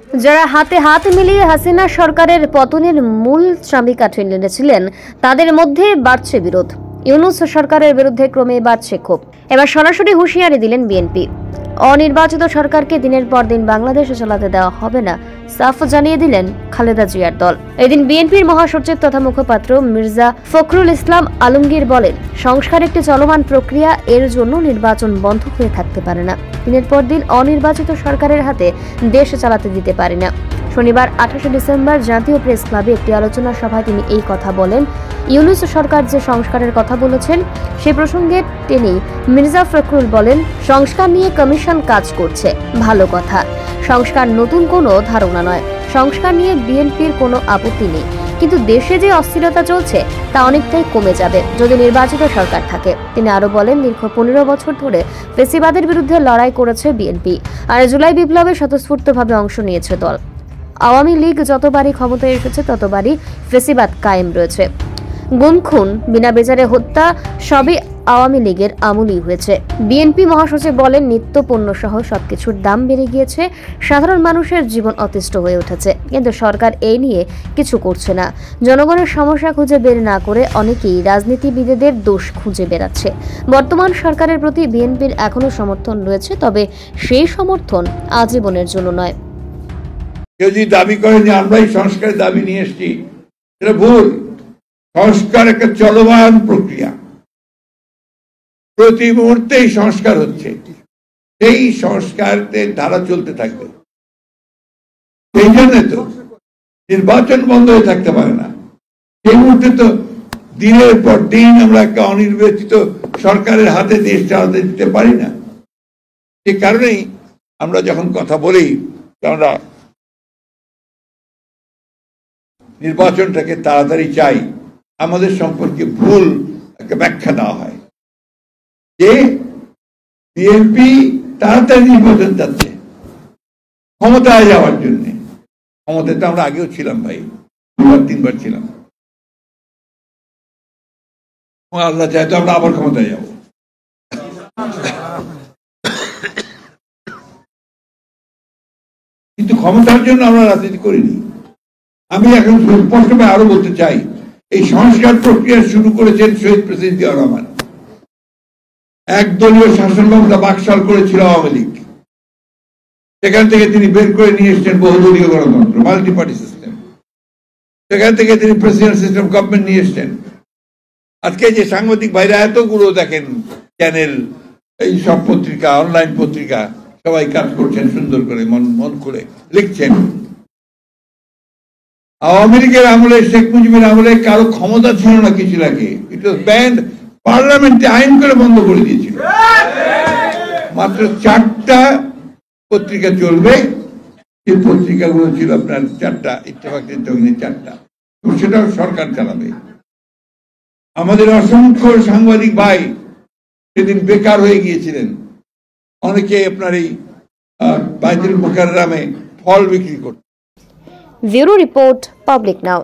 যারা হাতে হাত মিলিয়ে হাসিনা সরকারের পতনের মূল চাবিকাঠি টেনেছিলেন তাদের মধ্যে বাড়ছে বিরোধ। ইউনূস সরকারের বিরুদ্ধে ক্রমে বাড়ছে ক্ষোভ। এবার সরাসরি হুঁশিয়ারি দিলেন বিএনপি। অনির্বাচিত সরকারকে দিনের পর দিন বাংলাদেশে চালাতে দেওয়া হবে না, সাফ জানিয়ে দিলেন খালেদা জিয়ার দল। এদিন বিএনপির মহাসচিব তথা মুখপাত্র মির্জা ফখরুল ইসলাম আলমগীর বলেন, সংস্কার একটি চলমান প্রক্রিয়া, এর জন্য নির্বাচন বন্ধ হয়ে থাকতে পারে না। দিনের পর দিন অনির্বাচিত সরকারের হাতে দেশ চালাতে দিতে পারে না। শনিবার 28 ডিসেম্বর জাতীয় প্রেস ক্লাবে একটি আলোচনা সভায় তিনি এই কথা বলেন। ইউনূস সরকার যে সংস্কারের কথা বলেছেন সে প্রসঙ্গে তিনি মির্জা ফখরুল বলেন, সংস্কার নিয়ে কমিশন কাজ করছে, ভালো কথা। সংস্কার নতুন কোনো ধারণা নয়। সংস্কার নিয়ে বিএনপির কোনো আপত্তি নেই, কিন্তু দেশে যে অস্থিরতা চলছে তা অনেকটাই কমে যাবে যদি নির্বাচিত সরকার থাকে। তিনি আরো বলেন, দীর্ঘ 15 বছর ধরে ফ্যাসিবাদের বিরুদ্ধে লড়াই করেছে বিএনপি, আর জুলাই বিপ্লবে স্বতঃস্ফূর্তভাবে অংশ নিয়েছে দল। আওয়ামী লীগ যতবারই ক্ষমতায় এসেছে ততবারই ফ্যাসিবাদ কায়েম রয়েছে। গুম খুন, বিনা বিচারে হত্যা সবই আওয়ামী লীগের আমলেই হয়েছে। বিএনপি মহাসচিব বলেন, নিত্য পণ্য সহ সবকিছুর দাম বেড়ে গিয়েছে, সাধারণ মানুষের জীবন অতিষ্ঠ হয়ে উঠেছে, কিন্তু সরকার এই নিয়ে কিছু করছে না। জনগণের সমস্যা খুঁজে বের না করে অনেকেই রাজনীতিবিদদের দোষ খুঁজে বেড়াচ্ছে। বর্তমান সরকারের প্রতি বিএনপির এখনো সমর্থন রয়েছে, তবে সেই সমর্থন আজীবনের জন্য নয়। কেউ যদি দাবি করেন যে আমরাই সংস্কারের দাবি নিয়ে এসেছি, সেটা ভুল। সংস্কার একটা চলমান প্রক্রিয়া, প্রতি মুহূর্তেই সংস্কার হচ্ছে, সেই সংস্কারের ধারা চলতে থাকবে। সেই জন্য তো নির্বাচন বন্ধ হয়ে থাকতে পারে না। সেই মুহূর্তে তো দিনের পর দিন আমরা একটা অনির্বাচিত সরকারের হাতে দেশ চালাতে দিতে পারি না। সে কারণেই আমরা যখন কথা বলি, আমরা নির্বাচনটাকে তাড়াতাড়ি চাই, আমাদের সম্পর্কে ভুল একটা ব্যাখ্যা দেওয়া হয় যে বিএনপি তাড়াতাড়ি নির্বাচন চাচ্ছে ক্ষমতায় যাওয়ার জন্য। ক্ষমতায় তো আমরা আগেও ছিলাম ভাই, 2-3 বার ছিলাম। আল্লাহ চাই তো আমরা আবার ক্ষমতায় যাব। কিন্তু ক্ষমতার জন্য আমরা রাজনীতি করিনি। আমি এখন স্পষ্টভাবে আরো বলতে চাই, এই সংস্কার প্রক্রিয়া শুরু করেছেন শহীদ প্রেসিডেন্ট জিয়াউর রহমান। একদলীয় শাসন ব্যবস্থা বাকশাল করেছিল আওয়ামী লীগ, সেখান থেকে তিনি বের করে নিয়ে এসছেন বহুদলীয় গণতন্ত্র, মাল্টি পার্টি সিস্টেম। সেখান থেকে তিনি প্রেসিডেন্ট সিস্টেম গভর্নমেন্ট নিয়ে এসছেন। আজকে যে সাংবাদিক ভাইরা এতগুলো দেখেন চ্যানেল, এই সব পত্রিকা, অনলাইন পত্রিকা, সবাই কাজ করছেন সুন্দর করে, মন করে লিখছেন। আওয়ামী লীগের আমলে, শেখ মুজিবের আমলে কারো ক্ষমতা ছিল না কিছু লাগে, ইট ওয়াজ ব্যান্ড। পার্লামেন্টে আইন করে বন্ধ করে দিয়েছিল। মাত্র 4টা পত্রিকা চলবে, এই পত্রিকাগুলো ছিল আপনার 4টা, ইত্তেফাক 4টা, সেটাও সরকার চালাবে। আমাদের অসংখ্য সাংবাদিক ভাই সেদিন বেকার হয়ে গিয়েছিলেন। অনেকে আপনার এই বাইতুল মুকাররমে ফল বিক্রি করত। ব্যুরো রিপোর্ট, পাবলিক নাও।